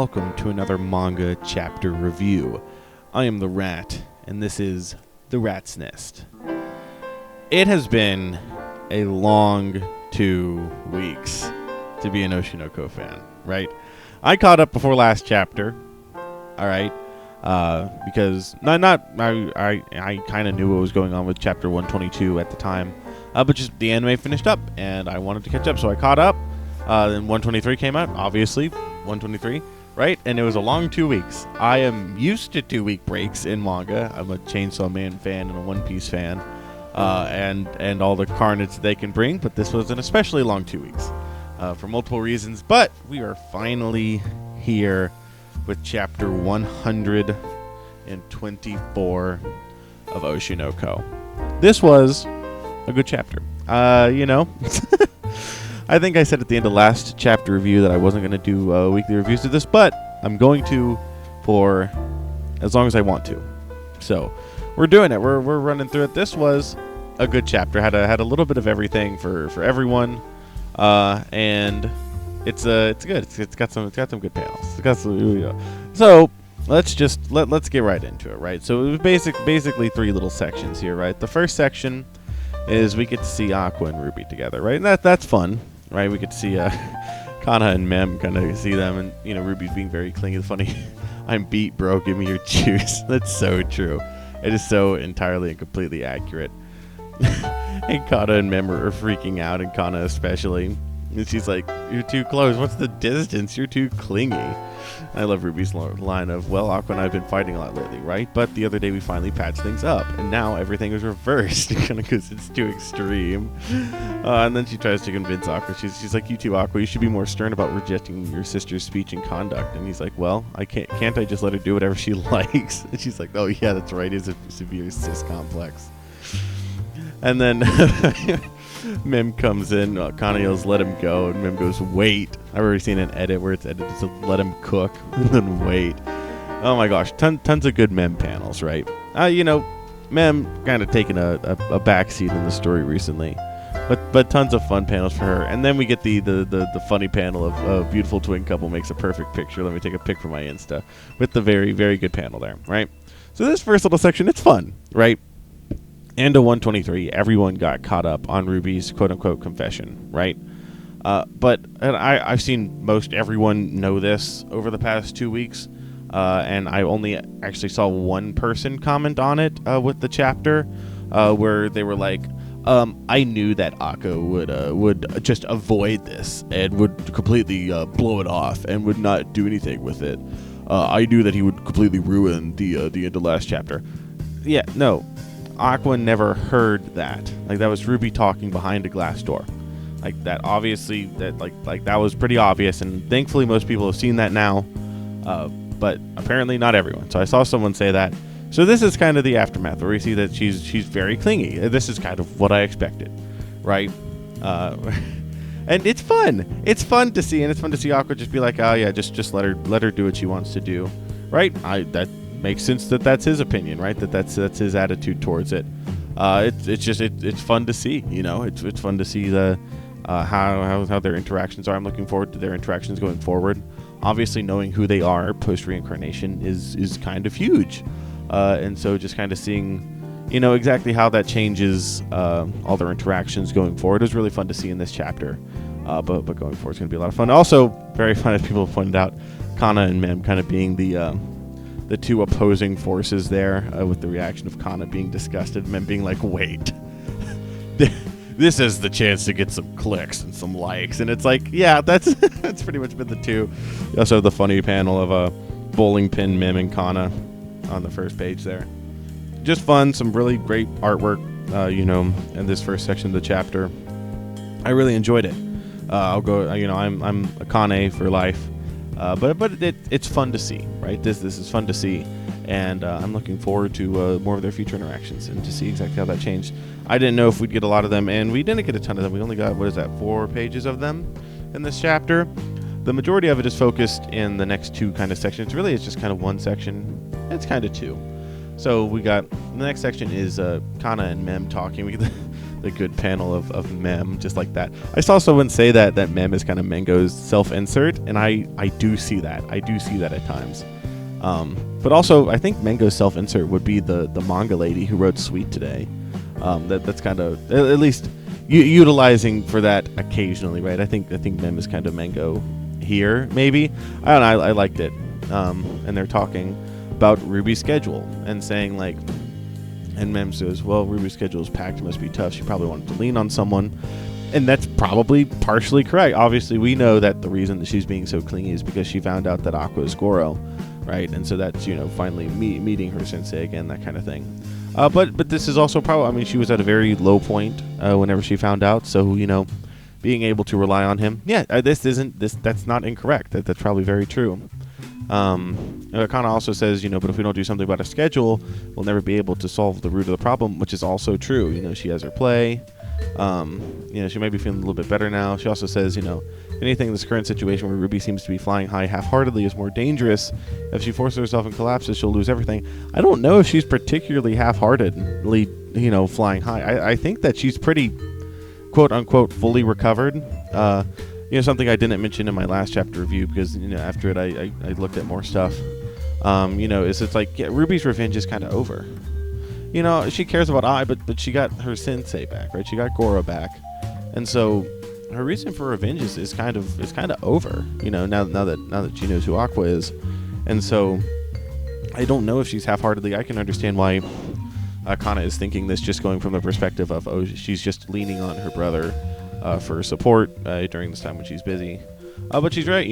welcome to another manga chapter review. I am the Rat, and this is The Rat's Nest. It has been a long 2 weeks to be an Oshi fan, right? I caught up before last chapter, alright, because I kind of knew what was going on with chapter 122 at the time, but just the anime finished up, and I wanted to catch up, so I caught up. Then 123 came out, obviously, 123, right? And it was a long 2 weeks. I am used to 2-week breaks in manga. I'm a Chainsaw Man fan and a One Piece fan, and all the carnage they can bring, but this was an especially long 2 weeks for multiple reasons. But we are finally here with chapter 124 of Oshi. This was a good chapter. I think I said at the end of last chapter review that I wasn't going to do weekly reviews of this, but I'm going to for as long as I want to. So we're doing it. We're running through it. This was a good chapter. Had a little bit of everything for everyone, and it's good. It's got some good panels. So let's get right into it. Right. So it was basically 3 little sections here. Right. The first section is we get to see Aqua and Ruby together. Right. And that's fun. Right, we get to see Kana and Mem, kind of see them, and Ruby's being very clingy. Funny, I'm beat, bro. Give me your juice. That's so true. It is so entirely and completely accurate. And Kana and Mem are freaking out, and Kana especially. And she's like, "You're too close. What's the distance? You're too clingy." I love Ruby's line of, "Well, Aqua and I have been fighting a lot lately, right? But the other day we finally patched things up, and now everything is reversed because it's too extreme." And then she tries to convince Aqua. She's like, "You too, Aqua. You should be more stern about rejecting your sister's speech and conduct." And he's like, "Well, I can't I just let her do whatever she likes?" And she's like, "Oh yeah, that's right. It's a severe cis complex." And then Mem comes in, Kana yells, "Let him go," and Mem goes, "Wait." I've already seen an edit where it's edited to "let him cook," and then "wait." Oh my gosh, tons of good Mem panels, right? Mem kind of taking a backseat in the story recently, but tons of fun panels for her. And then we get the funny panel of a beautiful twin couple makes a perfect picture. Let me take a pic for my Insta with the very, very good panel there, right? So this first little section, it's fun, right? And to 123, everyone got caught up on Ruby's quote-unquote confession, right? But I've seen most everyone know this over the past 2 weeks, and I only actually saw one person comment on it with the chapter, where they were like, "I knew that Akko would just avoid this and would completely blow it off and would not do anything with it. I knew that he would completely ruin the end of last chapter." Yeah, no. Aqua never heard that. Like, that was Ruby talking behind a glass door. Like, that obviously, that was pretty obvious, and thankfully most people have seen that now, but apparently not everyone. So I saw someone say that. So this is kind of the aftermath, where we see that she's very clingy. This is kind of what I expected, right? And it's fun. It's fun to see, and it's fun to see Aqua just be like, "Oh yeah, just let her do what she wants to do," right? That makes sense that that's his opinion, right? That's his attitude towards it. It's fun to see, It's fun to see the how their interactions are. I'm looking forward to their interactions going forward. Obviously, knowing who they are post reincarnation is kind of huge, and so just kind of seeing, exactly how that changes all their interactions going forward is really fun to see in this chapter. But going forward, it's going to be a lot of fun. Also, very fun, as people have pointed out, Kana and Mem kind of being the two opposing forces there, with the reaction of Kana being disgusted, Mem being like, "Wait, this is the chance to get some clicks and some likes." And it's like, yeah, that's pretty much been the two. You also have the funny panel of a bowling pin Mem and Kana on the first page there. Just fun, some really great artwork, in this first section of the chapter. I really enjoyed it. I'll go, I'm a Kane for life. But it's fun to see, right? This is fun to see, and I'm looking forward to more of their future interactions and to see exactly how that changed. I didn't know if we'd get a lot of them, and we didn't get a ton of them. We only got, 4 pages of them in this chapter. The majority of it is focused in the next 2 kind of sections. Really, it's just kind of one section. It's kind of 2. So we got, the next section is Kana and Mem talking. We get the good panel of Mem, just like that. I saw someone say that Mem is kind of Mango's self-insert, and I do see that. I do see that at times. But also, I think Mango's self-insert would be the manga lady who wrote Sweet Today. That's kind of, at least, utilizing for that occasionally, right? I think Mem is kind of Mango here, maybe. I don't know. I liked it. And they're talking about Ruby's schedule and saying, like, and Mem says, well, Ruby's schedule is packed. It must be tough. She probably wanted to lean on someone. And that's probably partially correct. Obviously, we know that the reason that she's being so clingy is because she found out that Aqua is Goro, right? And so that's, finally meeting her sensei again, that kind of thing. But this is also probably, I mean, she was at a very low point whenever she found out. So, being able to rely on him, that's not incorrect. That's probably very true. Kana also says, but if we don't do something about her schedule, we'll never be able to solve the root of the problem, which is also true. She has her play. She might be feeling a little bit better now. She also says, anything in this current situation where Ruby seems to be flying high half-heartedly is more dangerous. If she forces herself and collapses, she'll lose everything. I don't know if she's particularly half-heartedly, flying high. I think that she's pretty, quote-unquote, fully recovered. Something I didn't mention in my last chapter review because, after it I looked at more stuff. It's like, Ruby's revenge is kind of over. She cares about Ai, but she got her sensei back, right? She got Goro back. And so her reason for revenge is kind of over, now that she knows who Aqua is. And so I don't know if she's half-heartedly. I can understand why Kana is thinking this, just going from the perspective of, she's just leaning on her brother for support during this time when she's busy. But she's right,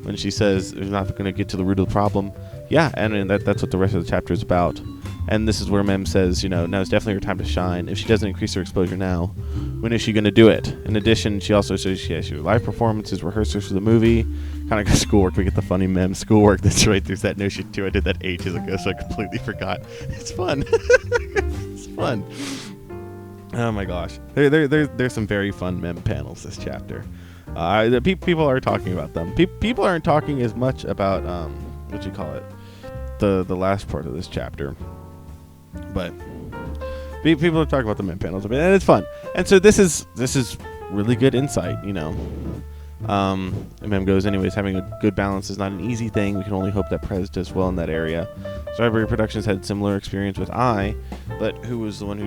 when she says we're not going to get to the root of the problem. Yeah, and that's what the rest of the chapter is about. And this is where Mem says, now it's definitely her time to shine. If she doesn't increase her exposure now, when is she going to do it? In addition, she also says she has live performances, rehearsals for the movie, kind of schoolwork. We get the funny Mem schoolwork. That's right. There's that notion too. I did that ages ago, so I completely forgot. It's fun. It's fun. Oh my gosh. There's some very fun Mem panels this chapter. People are talking about them. People aren't talking as much about what you call it, the last part of this chapter, but people are talking about the Mem panels a bit, and it's fun. And so this is really good insight, Mem goes, anyways, having a good balance is not an easy thing. We can only hope that Prez does well in that area. Strawberry Productions had similar experience with Ai, but who was the one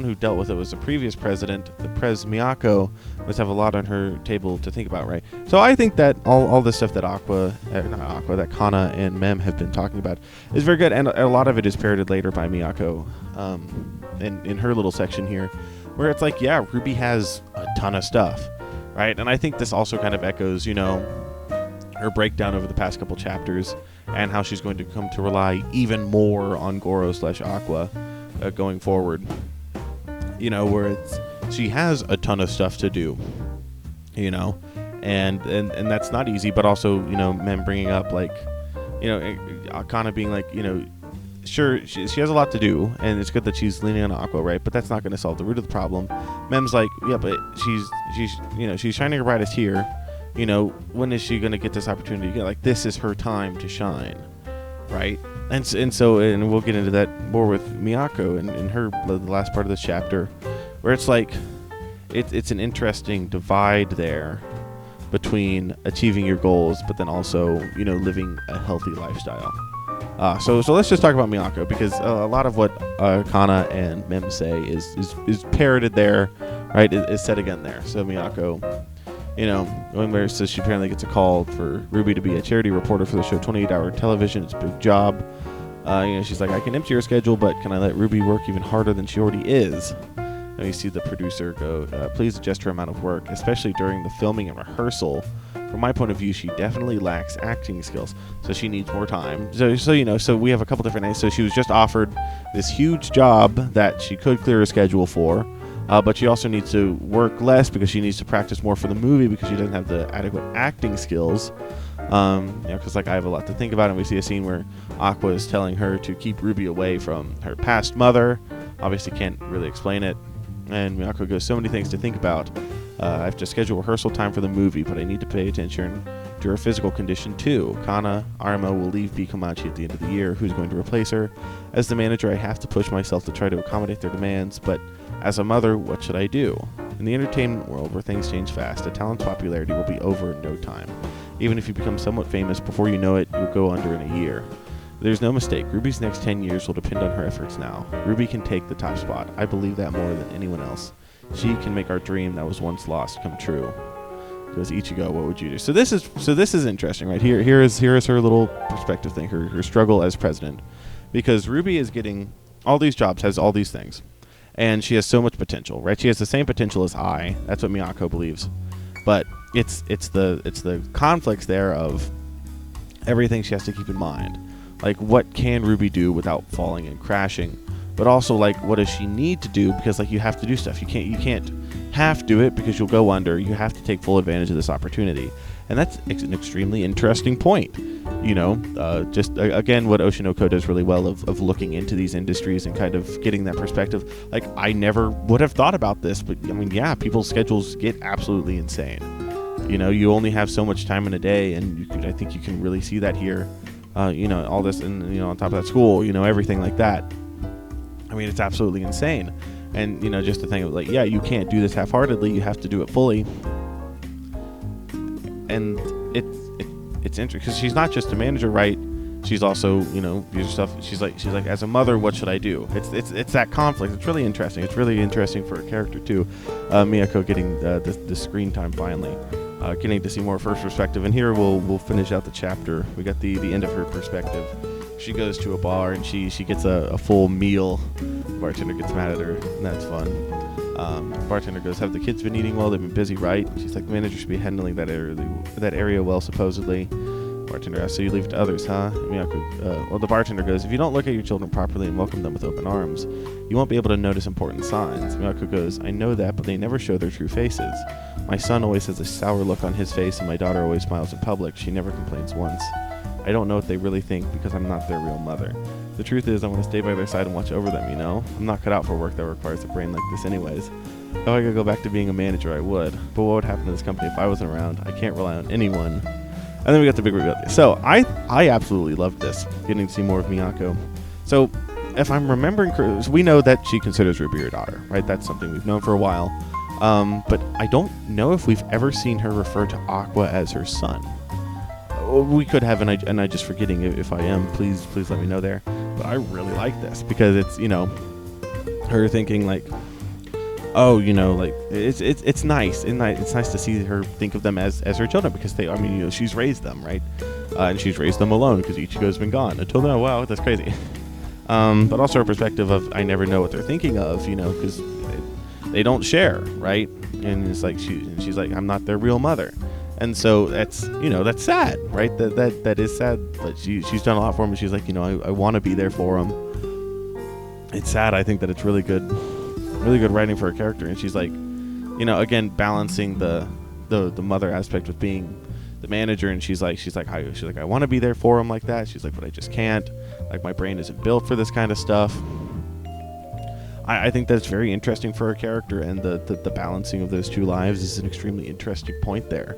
who dealt with it was the previous president. The Prez Miyako must have a lot on her table to think about, right? So I think that all the stuff that that Kana and Mem have been talking about is very good, and a lot of it is parroted later by Miyako in her little section here, where it's like, yeah, Ruby has a ton of stuff, right? And I think this also kind of echoes, her breakdown over the past couple chapters and how she's going to come to rely even more on Goro/Aqua going forward. Where she has a ton of stuff to do, and that's not easy, but also, Mem bringing up, like, Akana being like, sure, she has a lot to do, and it's good that she's leaning on Aqua, right? But that's not going to solve the root of the problem. Mem's like, yeah, but she's shining her brightest here. When is she going to get this opportunity? Like, this is her time to shine, right? And we'll get into that more with Miyako in her the last part of this chapter, where it's like it's an interesting divide there between achieving your goals, but then also living a healthy lifestyle. So let's just talk about Miyako, because a lot of what Kana and Mem say is parroted there, right? Is said again there. So Miyako, when says she apparently gets a call for Ruby to be a charity reporter for the show 28-hour television. It's a big job. She's like, I can empty her schedule, but can I let Ruby work even harder than she already is? And you see the producer go, please adjust her amount of work, especially during the filming and rehearsal. From my point of view, she definitely lacks acting skills, so she needs more time. So we have a couple different things. So she was just offered this huge job that she could clear her schedule for, but she also needs to work less because she needs to practice more for the movie because she doesn't have the adequate acting skills. Because I have a lot to think about, and we see a scene where Aqua is telling her to keep Ruby away from her past mother. Obviously can't really explain it. And Miyako goes, so many things to think about. I have to schedule rehearsal time for the movie, but I need to pay attention after her physical condition too. Kana Arma will leave Bikomachi at the end of the year. Who's going to replace her? As the manager, I have to push myself to try to accommodate their demands, but as a mother, what should I do? In the entertainment world, where things change fast, a talent's popularity will be over in no time. Even if you become somewhat famous, before you know it, you'll go under in a year. There's no mistake. Ruby's next 10 years will depend on her efforts now. Ruby can take the top spot. I believe that more than anyone else. She can make our dream that was once lost come true. Goes Ichigo, what would you do? So this is interesting, right? Here is her little perspective thing, her struggle as president. Because Ruby is getting all these jobs, has all these things. And she has so much potential, right? She has the same potential as I. That's what Miyako believes. But it's the conflicts there of everything she has to keep in mind. Like, what can Ruby do without falling and crashing? But also, like, what does she need to do? Because, like, you have to do stuff. You can't half do it because you'll go under. You have to take full advantage of this opportunity. And that's an extremely interesting point. You know, again, what Oshinoko does really well of looking into these industries and kind of getting that perspective. Like, I never would have thought about this, but, I mean, yeah, people's schedules get absolutely insane. You know, you only have so much time in a day, and I think you can really see that here. You know, all this, and, you know, on top of that, school, you know, everything like that. I mean, it's absolutely insane. And, you know, just to think of, like, yeah, you can't do this half-heartedly. You have to do it fully. And it's interesting because she's not just a manager, right? She's also, you know, user stuff. She's like, as a mother, what should I do? It's that conflict. It's really interesting. It's really interesting for a character too. Miyako getting the screen time finally, getting to see more of her perspective. And here we'll finish out the chapter. We got the end of her perspective. She goes to a bar and she gets a full meal. The bartender gets mad at her, and that's fun. The bartender goes, "Have the kids been eating well? They've been busy, right?" She's like, "The manager should be handling that area well, supposedly." Bartender asks, "So you leave it to others, huh?" Miyako, well, the bartender goes, "If you don't look at your children properly and welcome them with open arms, you won't be able to notice important signs." Miyako goes, "I know that, but they never show their true faces. My son always has a sour look on his face, and my daughter always smiles in public. She never complains once. I don't know what they really think because I'm not their real mother. The truth is I want to stay by their side and watch over them, you know? I'm not cut out for work that requires a brain like this anyways. If I could go back to being a manager, I would. But what would happen to this company if I wasn't around? I can't rely on anyone." And then we got the big reveal. So I absolutely loved this, getting to see more of Miyako. So if I'm remembering correctly, we know that she considers Ruby her daughter, right? That's something we've known for a while. But I don't know if we've ever seen her refer to Aqua as her son. We could have, and I just forgetting. If I am, please let me know there. But I really like this because it's, you know, her thinking like, oh, you know, like it's nice, and it's nice to see her think of them as her children because they, I mean, you know, she's raised them, right? And she's raised them alone because Ichigo's been gone until now. Wow, that's crazy. But also her perspective of I never know what they're thinking of, you know, because they don't share, right? And it's like she's like, I'm not their real mother. And so that's, you know, that's sad, right? That is sad. But she's done a lot for him. And she's like, you know, I want to be there for him. It's sad. I think that it's really good writing for a character. And she's like, you know, again, balancing the mother aspect with being the manager. And she's like, I want to be there for him like that. She's like, but I just can't. Like, my brain isn't built for this kind of stuff. I think that's very interesting for a character, and the balancing of those two lives is an extremely interesting point there.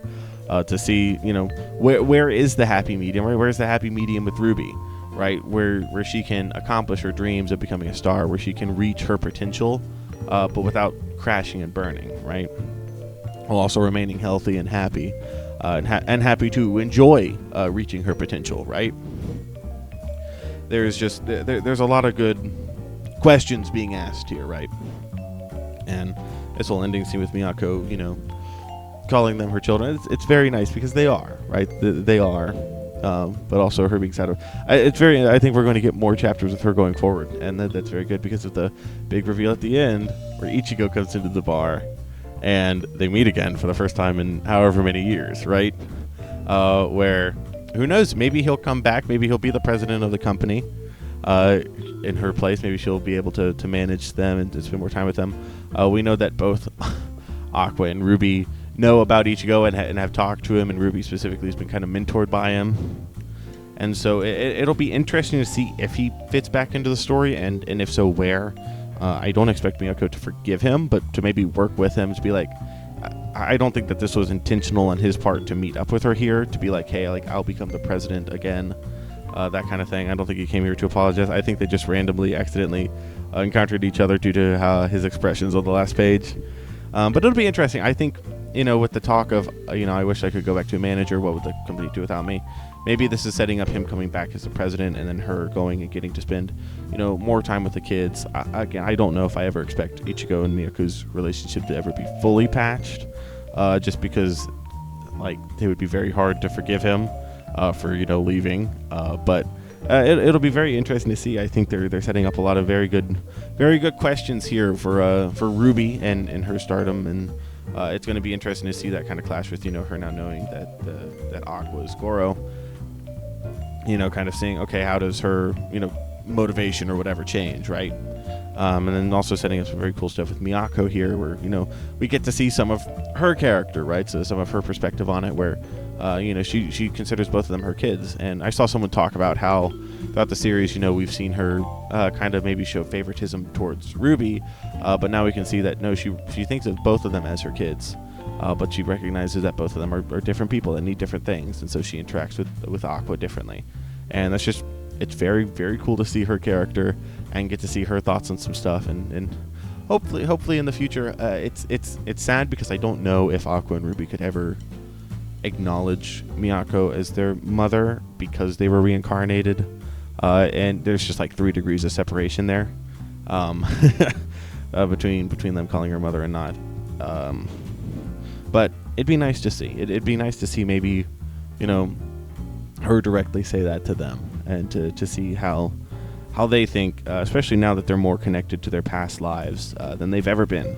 To see, you know, where is the happy medium, right? Where's the happy medium with Ruby, right? Where she can accomplish her dreams of becoming a star, where she can reach her potential, but without crashing and burning, right? While also remaining healthy and happy, and happy to enjoy reaching her potential, right? There's just there's a lot of good questions being asked here, right? And this whole ending scene with Miyako, you know, calling them her children, it's very nice because they are, right? They are, but also her being sad. It's very. I think we're going to get more chapters with her going forward, and that's very good because of the big reveal at the end where Ichigo comes into the bar, and they meet again for the first time in however many years, right? Where, who knows? Maybe he'll come back. Maybe he'll be the president of the company. In her place, maybe she'll be able to manage them and to spend more time with them. We know that both Aqua and Ruby know about Ichigo and have talked to him, and Ruby specifically has been kind of mentored by him. And so it'll be interesting to see if he fits back into the story, and if so, where. I don't expect Miyako to forgive him, but to maybe work with him to be like, I don't think that this was intentional on his part to meet up with her here, to be like, hey, like, I'll become the president again, that kind of thing. I don't think he came here to apologize. I think they just randomly, accidentally encountered each other due to his expressions on the last page. But it'll be interesting. I think, with the talk of, I wish I could go back to a manager. What would the company do without me? Maybe this is setting up him coming back as the president, and then her going and getting to spend, more time with the kids. Again, I don't know if I ever expect Ichigo and Miyako's relationship to ever be fully patched, just because, like, it would be very hard to forgive him for leaving. But it'll be very interesting to see. I think they're setting up a lot of very good questions here for Ruby and her stardom, and it's going to be interesting to see that kind of clash with her now knowing that Aqua is Goro. Kind of seeing, okay, how does her motivation or whatever change, right? And then also setting up some very cool stuff with Miyako here, where we get to see some of her character, right? So some of her perspective on it, where she considers both of them her kids. And I saw someone talk about how throughout the series, we've seen her kind of maybe show favoritism towards Ruby, but now we can see that no, she thinks of both of them as her kids, but she recognizes that both of them are different people that need different things, and so she interacts with Aqua differently. And that's just, it's very, very cool to see her character and get to see her thoughts on some stuff, and hopefully in the future. It's sad because I don't know if Aqua and Ruby could ever acknowledge Miyako as their mother, because they were reincarnated, and there's just like 3 degrees of separation there between them calling her mother and not. But it'd be nice to see. It'd be nice to see maybe her directly say that to them, and to see how they think, especially now that they're more connected to their past lives than they've ever been,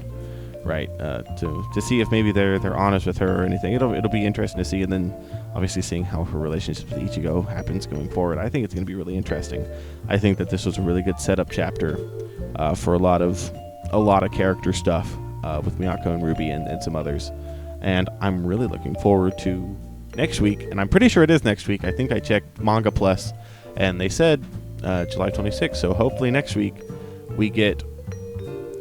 right? To see if maybe they're honest with her or anything. It'll be interesting to see, and then obviously seeing how her relationship with Ichigo happens going forward. I think it's going to be really interesting. I think that this was a really good setup chapter for a lot of character stuff with Miyako and Ruby and some others, and I'm really looking forward to next week. And I'm pretty sure it is next week. I think I checked Manga Plus, and they said July 26th. So hopefully next week we get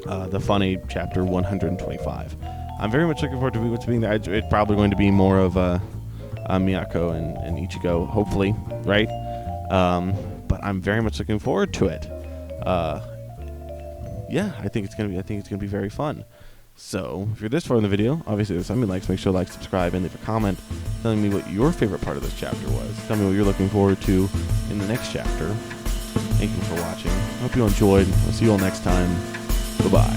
the funny chapter 125. I'm very much looking forward to what's being there. It's probably going to be more of Miyako and Ichigo, hopefully, right? But I'm very much looking forward to it. Yeah, I think it's gonna be very fun. So if you're this far in the video, obviously there's something likes, make sure to like, subscribe, and leave a comment telling me what your favorite part of this chapter was. Tell me what you're looking forward to in the next chapter. Thank you for watching. I hope you enjoyed. I'll see you all next time. Bye-bye.